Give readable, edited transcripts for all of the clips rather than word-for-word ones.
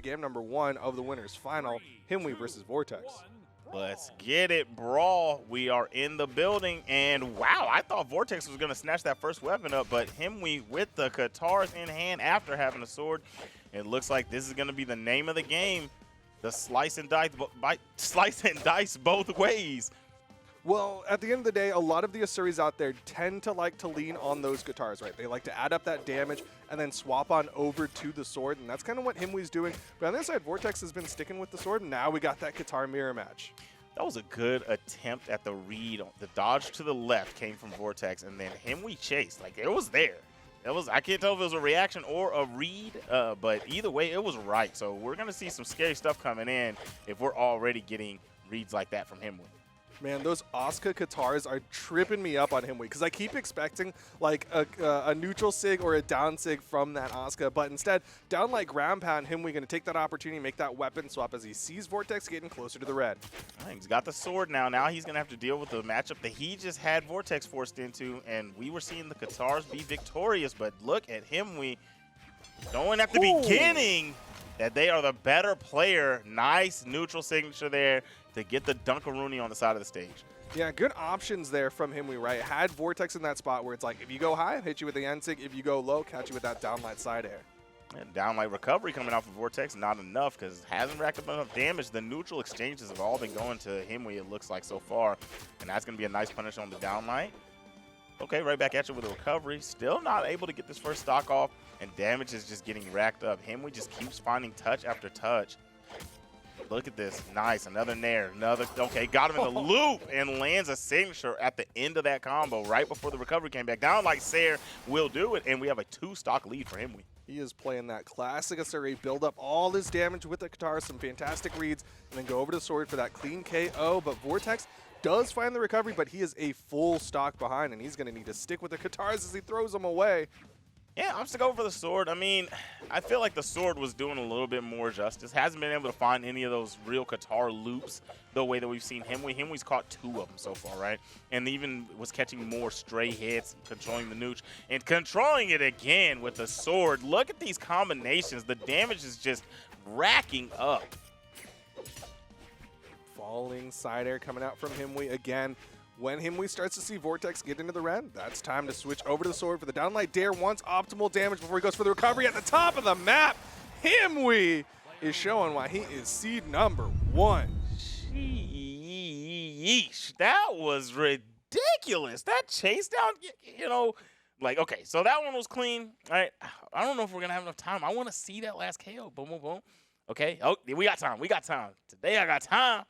into game number 1 of the winners final, Himwy versus Vortex. Let's get it, Brawl. We are in the building, and wow, I thought Vortex was going to snatch that first weapon up, but Himwy with the Katars in hand after having a sword. It looks like this is going to be the name of the game, the slice and dice both ways. Well, at the end of the day, a lot of the Asuris out there tend to like to lean on those Katars, right? They like to add up that damage and then swap on over to the sword, and that's kind of what Himwy's doing. But on the other side, Vortex has been sticking with the sword, and now we got that Katar mirror match. That was a good attempt at the read. The dodge to the left came from Vortex, and then Himwy chased. Like, it was there. It was, I can't tell if it was a reaction or a read, but either way, it was right. So we're going to see some scary stuff coming in if we're already getting reads like that from Himwy. Man, those Oscar Katars are tripping me up on Himwy because I keep expecting like a neutral sig or a down sig from that Oscar, but instead, down like ground pound, Himwy going to take that opportunity, make that weapon swap as he sees Vortex getting closer to the red. He's got the sword now. Now he's going to have to deal with the matchup that he just had Vortex forced into, and we were seeing the Katars be victorious, but look at Himwy knowing at the beginning that they are the better player. Nice neutral signature there to get the Dunkaroonie on the side of the stage. Yeah, good options there from Himwy, right? Had Vortex in that spot where it's like, if you go high, hit you with the N-Sig. If you go low, catch you with that downlight side air. And downlight recovery coming out from Vortex, not enough because it hasn't racked up enough damage. The neutral exchanges have all been going to Himwy, it looks like, so far. And that's going to be a nice punish on the downlight. Okay, right back at you with a recovery. Still not able to get this first stock off, and damage is just getting racked up. Himwy just keeps finding touch after touch. Look at this. Nice. Another nair. Another. Okay, got him in the loop and lands a signature at the end of that combo right before the recovery came back down. Like Sayer will do it, and we have a 2-stock lead for Himwy. He is playing that classic Asuri, build up all this damage with the Katar, some fantastic reads, and then go over to the sword for that clean KO. But Vortex does find the recovery, but he is a full stock behind, and he's going to need to stick with the Katars as he throws them away. Yeah, I'm just going for the sword. I mean, I feel like the sword was doing a little bit more justice. Hasn't been able to find any of those real Katar loops the way that we've seen Himwy. Himwy's caught 2 of them so far, right? And even was catching more stray hits, controlling the nooch, and controlling it again with the sword. Look at these combinations. The damage is just racking up. Falling side air coming out from Himwy again. When Himwy starts to see Vortex get into the red, that's time to switch over to the sword for the downlight dare. Wants optimal damage before he goes for the recovery at the top of the map. Himwy is showing why he is seed number 1. Sheesh, that was ridiculous. That chase down, you know, like, okay, so that one was clean. All right, I don't know if we're going to have enough time. I want to see that last KO. Boom, boom, boom. Okay, oh, we got time. We got time. Today I got time.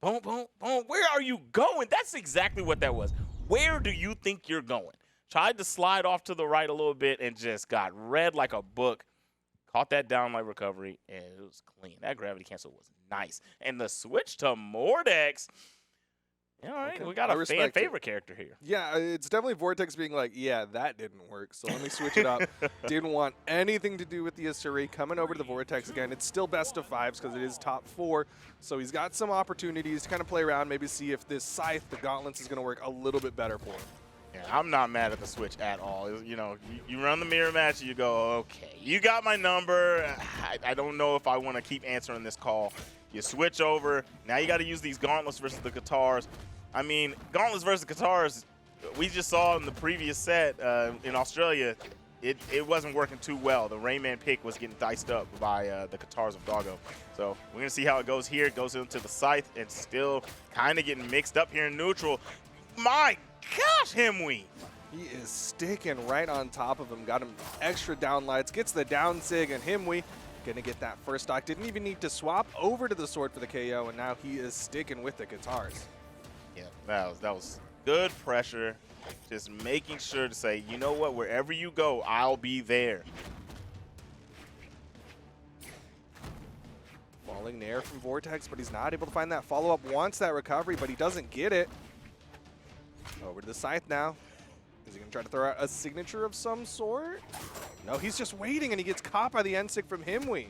Boom, boom, boom. Where are you going? That's exactly what that was. Where do you think you're going? Tried to slide off to the right a little bit and just got read like a book. Caught that downlight recovery, and it was clean. That gravity cancel was nice. And the switch to Mordex. Yeah, all right, okay. We got a fan favorite character here. Yeah, it's definitely Vortex being like, yeah, that didn't work, so let me switch it up. Didn't want anything to do with the Asuri. Coming over to the Vortex again. It's still best of 5s because it is top 4, so he's got some opportunities to kind of play around, maybe see if this Scythe, the Gauntlets, is going to work a little bit better for him. Yeah, I'm not mad at the switch at all. You know, you run the mirror match, you go, okay, you got my number. I don't know if I want to keep answering this call. You switch over. Now you got to use these Gauntlets versus the Katars. I mean, Gauntlets versus Katars, we just saw in the previous set in Australia, it wasn't working too well. The Rayman pick was getting diced up by the Katars of Doggo. So we're going to see how it goes here. It goes into the Scythe and still kind of getting mixed up here in neutral. My gosh, Himwy. He is sticking right on top of him. Got him extra downlights, gets the down sig, and Himwy going to get that first stock. Didn't even need to swap over to the sword for the KO, and now he is sticking with the Katars. Yeah, that was good pressure. Just making sure to say, you know what, wherever you go, I'll be there. Falling nair from Vortex, but he's not able to find that follow-up. Wants that recovery, but he doesn't get it. Over to the Scythe now. Is he going to try to throw out a signature of some sort? No, he's just waiting, and he gets caught by the N-Sig from Himwy.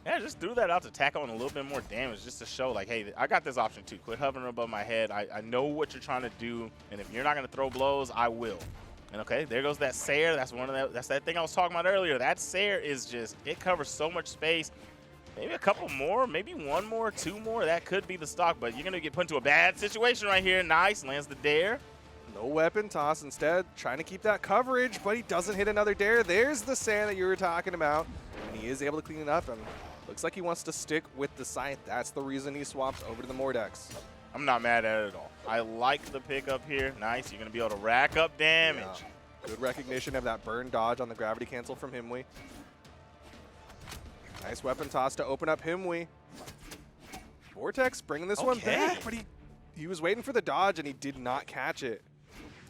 Yeah, just threw that out to tack on a little bit more damage just to show, like, hey, I got this option too. Quit hovering above my head. I know what you're trying to do, and if you're not going to throw blows, I will. And, okay, there goes that Sayer. That's that thing I was talking about earlier. That Sayer is just, it covers so much space. Maybe a couple more, maybe one more, two more. That could be the stock, but you're going to get put into a bad situation right here. Nice. Lands the dare. No weapon toss. Instead, trying to keep that coverage, but he doesn't hit another dare. There's the sand that you were talking about, and he is able to clean it up, and looks like he wants to stick with the scythe. That's the reason he swapped over to the Vortex. I'm not mad at it at all. I like the pickup here. Nice. You're going to be able to rack up damage. Yeah. Good recognition of that burn dodge on the gravity cancel from Himwy. Nice weapon toss to open up Himwy. Vortex bringing this one back, but he was waiting for the dodge, and he did not catch it.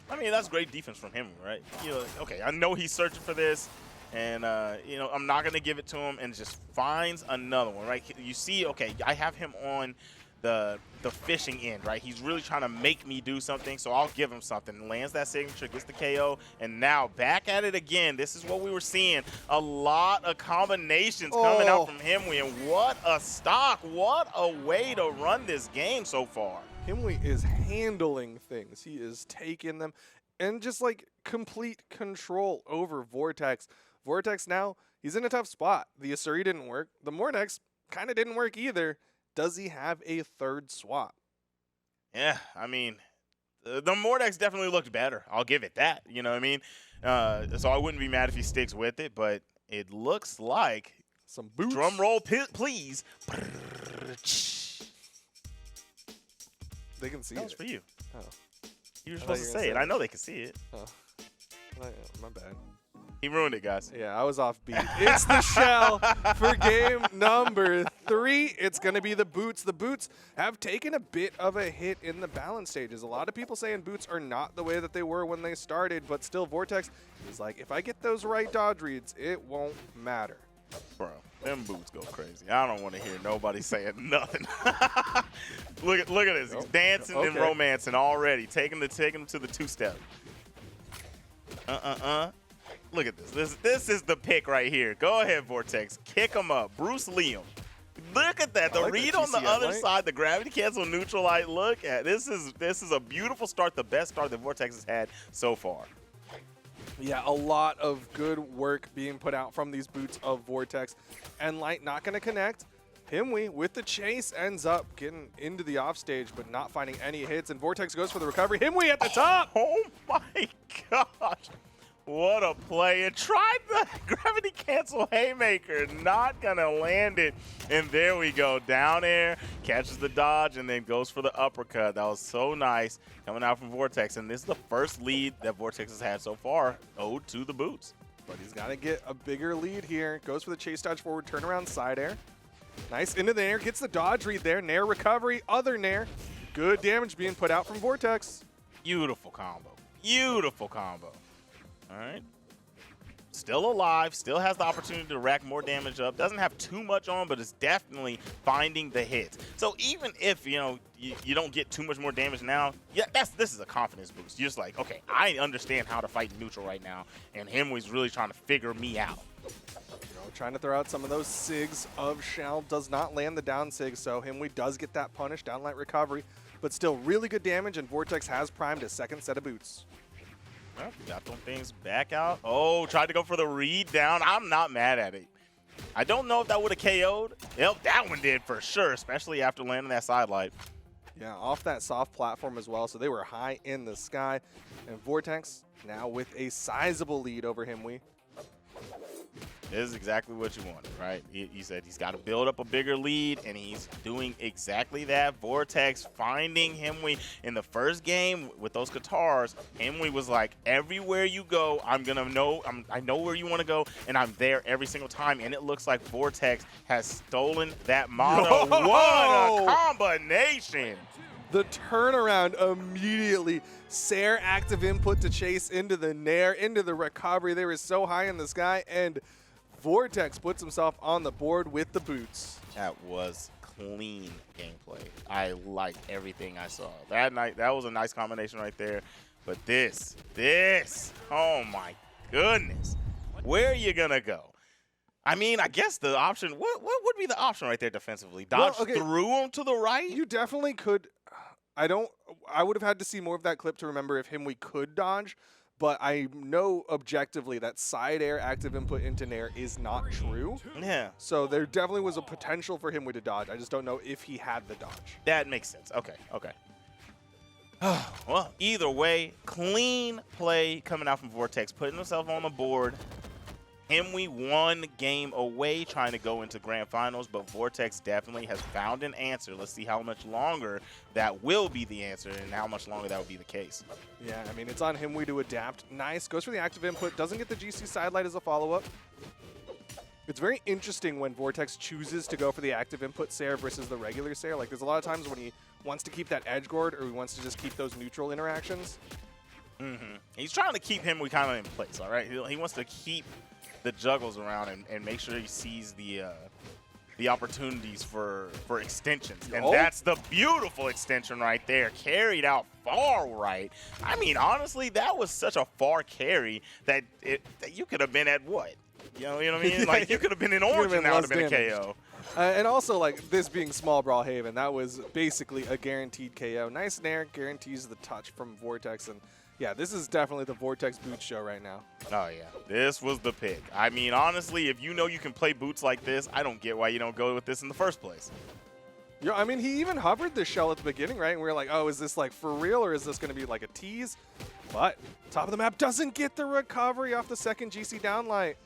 I mean, that's great defense from him, right? You know, okay, I know he's searching for this, and, you know, I'm not going to give it to him, and just finds another one, right? You see, okay, I have him on the fishing end, right? He's really trying to make me do something, so I'll give him something. Lands that signature, gets the KO, and now back at it again. This is what we were seeing. A lot of combinations coming out from Himwy, and what a stock. What a way to run this game so far. Himwy is handling things. He is taking them and just like complete control over Vortex. Vortex now, he's in a tough spot. The Asuri didn't work. The Vortex kind of didn't work either. Does he have a third swap? Yeah, I mean, the Vortex definitely looked better. I'll give it that. You know what I mean? So I wouldn't be mad if he sticks with it, but it looks like some boots. Drum roll, please. They can see that it. was for you. Oh. You were supposed to say it. I know they can see it. Oh. My bad. He ruined it, guys. Yeah, I was off beat. It's the shell for game number 3. It's going to be the boots. The boots have taken a bit of a hit in the balance stages. A lot of people saying boots are not the way that they were when they started, but still Vortex is like, if I get those right dodge reads, it won't matter. Bro, them boots go crazy. I don't want to hear nobody saying nothing. look at this. He's dancing and romancing already, taking him to the two-step. Look at this. This is the pick right here. Go ahead, Vortex. Kick him up. Bruce Lee. Look at that. The like read on the other side, the gravity cancel neutral light. Look at this is a beautiful start, the best start that Vortex has had so far. Yeah, a lot of good work being put out from these boots of Vortex. And Light not going to connect. Himwy with the chase ends up getting into the offstage, but not finding any hits. And Vortex goes for the recovery. Himwy at the top. Oh my gosh. What a play. It tried the gravity cancel haymaker. Not going to land it. And there we go. Down air, catches the dodge, and then goes for the uppercut. That was so nice coming out from Vortex. And this is the first lead that Vortex has had so far, owed to the boots. But he's got to get a bigger lead here. Goes for the chase dodge forward, turnaround side air. Nice into the air. Gets the dodge read there. Nair recovery, other Nair. Good damage being put out from Vortex. Beautiful combo. Beautiful combo. All right. Still alive, still has the opportunity to rack more damage up. Doesn't have too much on, but is definitely finding the hits. So even if, you know, you don't get too much more damage now, yeah, this is a confidence boost. You're just like, okay, I understand how to fight neutral right now, and Himwy's really trying to figure me out. Trying to throw out some of those SIGs of Shell. Does not land the down SIG, so Himwy does get that punish, downlight recovery, but still really good damage, and Vortex has primed his second set of boots. Well, got them things back out. Oh, tried to go for the read down. I'm not mad at it. I don't know if that would have KO'd. Yep, that one did for sure, especially after landing that sidelight. Yeah, off that soft platform as well, so they were high in the sky. And Vortex now with a sizable lead over Himwy. This is exactly what you wanted, right? He said he's got to build up a bigger lead, and he's doing exactly that. Vortex finding Himwy in the first game with those guitars. Himwy was like, everywhere you go, I know where you want to go, and I'm there every single time. And it looks like Vortex has stolen that motto. What a combination! The turnaround immediately. Sair active input to chase into the Nair, into the recovery. They were so high in the sky, and Vortex puts himself on the board with the boots. That was clean gameplay. I liked everything I saw. That was a nice combination right there. But this, oh my goodness. Where are you going to go? I mean, I guess the option, what would be the option right there defensively? Dodge through him to the right? You definitely could. I would have had to see more of that clip to remember if Himwy could dodge, but I know objectively that side air active input into Nair is not true. Yeah. So there definitely was a potential for Himwy to dodge. I just don't know if he had the dodge. That makes sense. Okay, okay. Well, either way, clean play coming out from Vortex, putting himself on the board. Himwy 1 game away trying to go into grand finals, but Vortex definitely has found an answer. Let's see how much longer that will be the answer and how much longer that will be the case. Yeah, I mean, it's on Himwy to adapt. Nice. Goes for the active input. Doesn't get the GC sidelight as a follow-up. It's very interesting when Vortex chooses to go for the active input Sair versus the regular Sair. Like, there's a lot of times when he wants to keep that edge guard or he wants to just keep those neutral interactions. He's trying to keep Himwy kind of in place, all right? He wants to keep the juggles around and make sure he sees the opportunities for extensions. And that's the beautiful extension right there, carried out far right. I mean, honestly, that was such a far carry that you could have been at what? You know what I mean? Like, you could have been in orange and that would have been a KO. And also, like, this being small Brawlhalla, that was basically a guaranteed KO. Nice Nair, guarantees the touch from Vortex. And, yeah, this is definitely the Vortex Boots show right now. Oh, yeah. This was the pick. I mean, honestly, if you know you can play Boots like this, I don't get why you don't go with this in the first place. Yeah, I mean, he even hovered the shell at the beginning, right? And we were like, oh, is this, like, for real, or is this going to be, like, a tease? But top of the map doesn't get the recovery off the second GC downlight.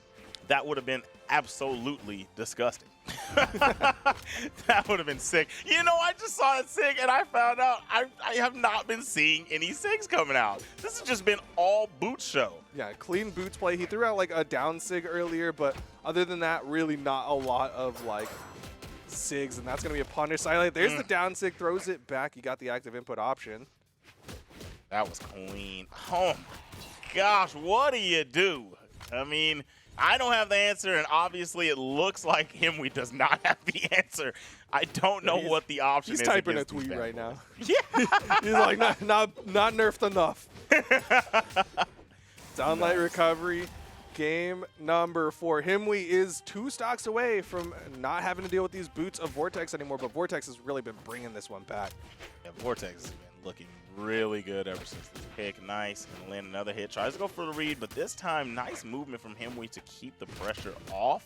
That would have been absolutely disgusting. That would have been sick. You know, I just saw it sig, and I found out I have not been seeing any sigs coming out. This has just been all Boots show. Yeah, clean Boots play. He threw out, like, a down sig earlier, but other than that, really not a lot of, like, sigs, and that's going to be a punish highlight. There's the down sig, throws it back. You got the active input option. That was clean. Oh, my gosh, what do you do? I mean, I don't have the answer, and obviously it looks like Himwy does not have the answer. I don't know what the option is. He's typing a tweet right now. Yeah. He's like, not nerfed enough. Downlight recovery, game number 4. Himwy is 2 stocks away from not having to deal with these boots of Vortex anymore, but Vortex has really been bringing this one back. Yeah, Vortex has been looking really good ever since this pick. Nice, and land another hit. Tries to go for the read, but this time, nice movement from Himwy to keep the pressure off.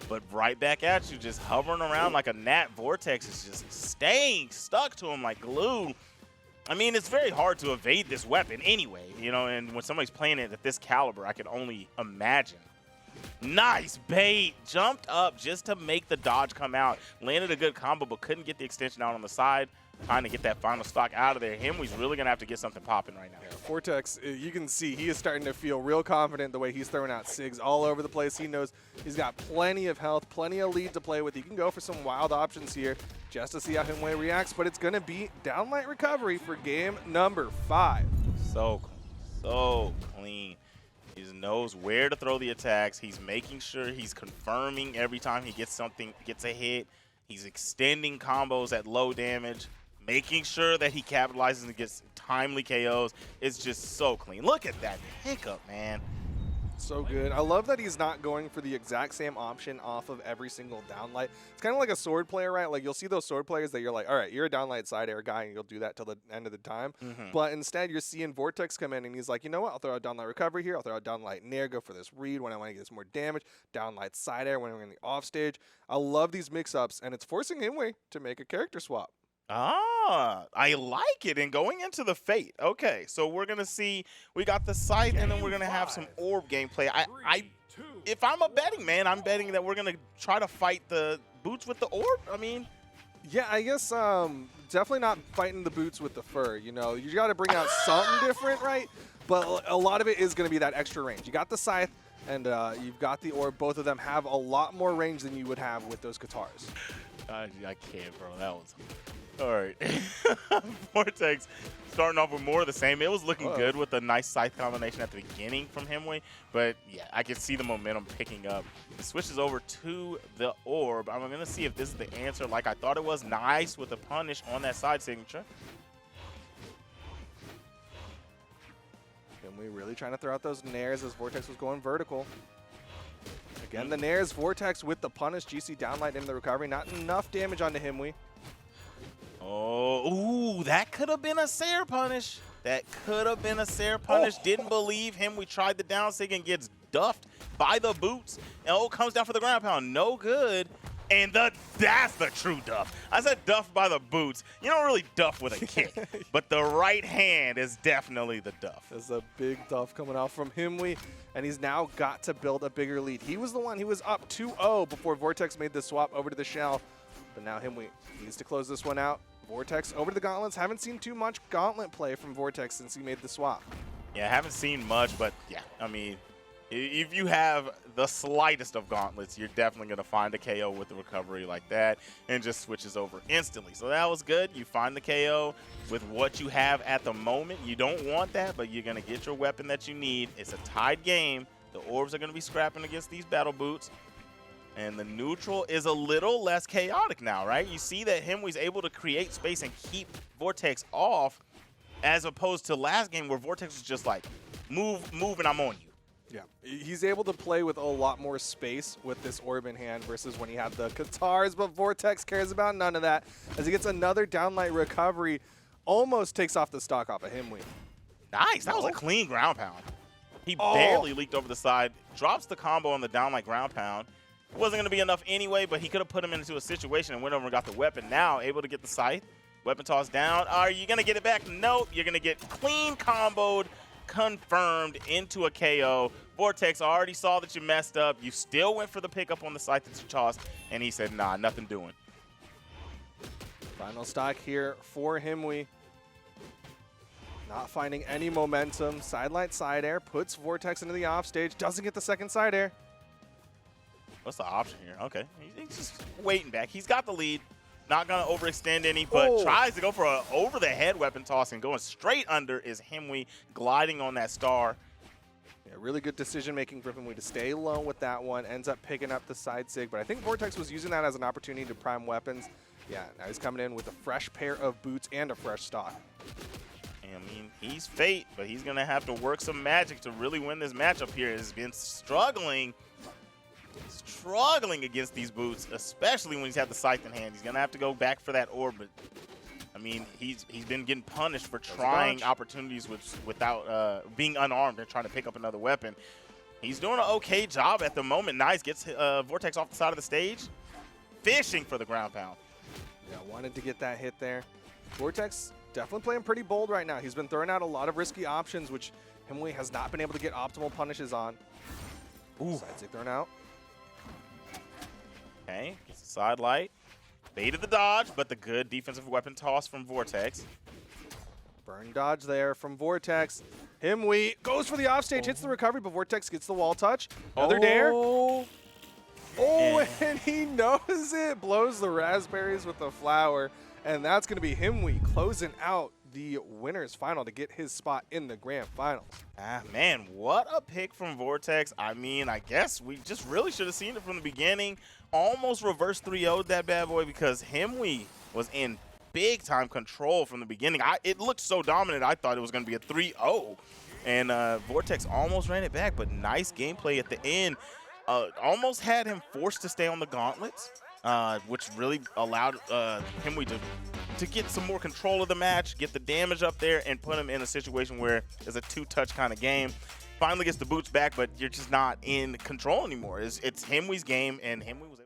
But right back at you, just hovering around like a gnat. Vortex is just staying stuck to him like glue. I mean, it's very hard to evade this weapon anyway, you know, and when somebody's playing it at this caliber, I can only imagine. Nice bait. Jumped up just to make the dodge come out. Landed a good combo, but couldn't get the extension out on the side. Trying to get that final stock out of there. Himwy's really going to have to get something popping right now. Yeah, Vortex, you can see he is starting to feel real confident the way he's throwing out SIGs all over the place. He knows he's got plenty of health, plenty of lead to play with. He can go for some wild options here just to see how Himwy reacts, but it's going to be downlight recovery for game number 5. So clean. So clean. He knows where to throw the attacks. He's making sure he's confirming every time he gets something, gets a hit. He's extending combos at low damage, making sure that he capitalizes and gets timely KOs. It's just so clean. Look at that hiccup, man. So good. I love that he's not going for the exact same option off of every single downlight. It's kind of like a sword player, right? Like, you'll see those sword players that you're like, all right, you're a downlight side air guy, and you'll do that till the end of the time. But instead, you're seeing Vortex come in, and he's like, you know what? I'll throw out downlight recovery here. I'll throw out downlight nair, go for this read when I want to get some more damage. Downlight side air when we're in the off stage. I love these mix-ups, and it's forcing Himwy to make a character swap. Ah, I like it. And going into the Fate. Okay, so we're going to see, we got the Scythe, and then we're going to have some orb gameplay. If I'm a betting man, I'm betting that we're going to try to fight the boots with the orb. I mean, yeah, I guess definitely not fighting the boots with the fur. You know, you got to bring out something different, right? But a lot of it is going to be that extra range. You got the Scythe, and you've got the orb. Both of them have a lot more range than you would have with those Katars. I can't, bro. That was... All right. Vortex starting off with more of the same. It was looking good with a nice Scythe combination at the beginning from Himwy. But, yeah, I can see the momentum picking up. It switches over to the orb. I'm going to see if this is the answer like I thought it was. Nice with the punish on that side signature. Himwy really trying to throw out those nairs as Vortex was going vertical. Again, the nairs, Vortex with the punish, GC downlight in the recovery. Not enough damage onto Himwy. Oh, ooh, that could have been a Sair punish. That could have been a Sarah punish. Didn't believe him. We tried the down sig and gets duffed by the boots. And comes down for the ground pound. No good. And that's the true duff. I said duff by the boots. You don't really duff with a kick. But the right hand is definitely the duff. There's a big duff coming out from Himwy. And he's now got to build a bigger lead. He was the one. He was up 2-0 before Vortex made the swap over to the shell. But now Himwy needs to close this one out. Vortex over to the gauntlets. Haven't seen too much gauntlet play from Vortex since he made the swap. Yeah, I haven't seen much, but yeah, I mean, if you have the slightest of gauntlets, you're definitely going to find a KO with the recovery like that and just switches over instantly. So that was good. You find the KO with what you have at the moment. You don't want that, but you're going to get your weapon that you need. It's a tied game. The orbs are going to be scrapping against these battle boots. And the neutral is a little less chaotic now, right? You see that Himwy's able to create space and keep Vortex off as opposed to last game where Vortex was just like, move, and I'm on you. Yeah, he's able to play with a lot more space with this orb in hand versus when he had the Katars, but Vortex cares about none of that as he gets another downlight recovery, almost takes off the stock off of Himwy. Nice, that was a clean ground pound. He barely leaked over the side, drops the combo on the downlight ground pound. Wasn't going to be enough anyway, but he could have put him into a situation and went over and got the weapon. Now able to get the scythe, weapon toss down. Are you going to get it back? Nope, you're going to get clean comboed, confirmed into a KO. Vortex already saw that you messed up. You still went for the pickup on the scythe that you tossed, and he said, nah, nothing doing. Final stock here for Himwy. Not finding any momentum. Sidelight side air, puts Vortex into the offstage, doesn't get the second side air. What's the option here? Okay, he's just waiting back. He's got the lead. Not going to overextend any, but tries to go for an over-the-head weapon toss, and going straight under is Himwy gliding on that star. Yeah, really good decision-making for Himwy to stay low with that one. Ends up picking up the side sig, but I think Vortex was using that as an opportunity to prime weapons. Yeah, now he's coming in with a fresh pair of boots and a fresh stock. I mean, he's fate, but he's going to have to work some magic to really win this matchup here. He's been struggling against these boots, especially when he's had the scythe in hand. He's going to have to go back for that orb. But, I mean, he's been getting punished for trying opportunities without being unarmed and trying to pick up another weapon. He's doing an okay job at the moment. Nice, gets Vortex off the side of the stage, fishing for the ground pound. Yeah, wanted to get that hit there. Vortex definitely playing pretty bold right now. He's been throwing out a lot of risky options, which Himwy has not been able to get optimal punishes on. Ooh. Side sig thrown out. Okay, gets the side light. Baited the dodge, but the good defensive weapon toss from Vortex. Burn dodge there from Vortex. Himwy goes for the offstage, hits the recovery, but Vortex gets the wall touch. Another dare. And he knows it. Blows the raspberries with the flower. And that's going to be Himwy closing out the winner's final to get his spot in the grand finals. Ah, man, what a pick from Vortex. I mean, I guess we just really should have seen it from the beginning. Almost reverse 3-0'd that bad boy because Himwy was in big-time control from the beginning. It looked so dominant, I thought it was going to be a 3-0. And Vortex almost ran it back, but nice gameplay at the end. Almost had him forced to stay on the gauntlets, which really allowed Himwy to get some more control of the match, get the damage up there, and put him in a situation where it's a two-touch kind of game. Finally gets the boots back, but you're just not in control anymore. It's Himwy's game, and Himwy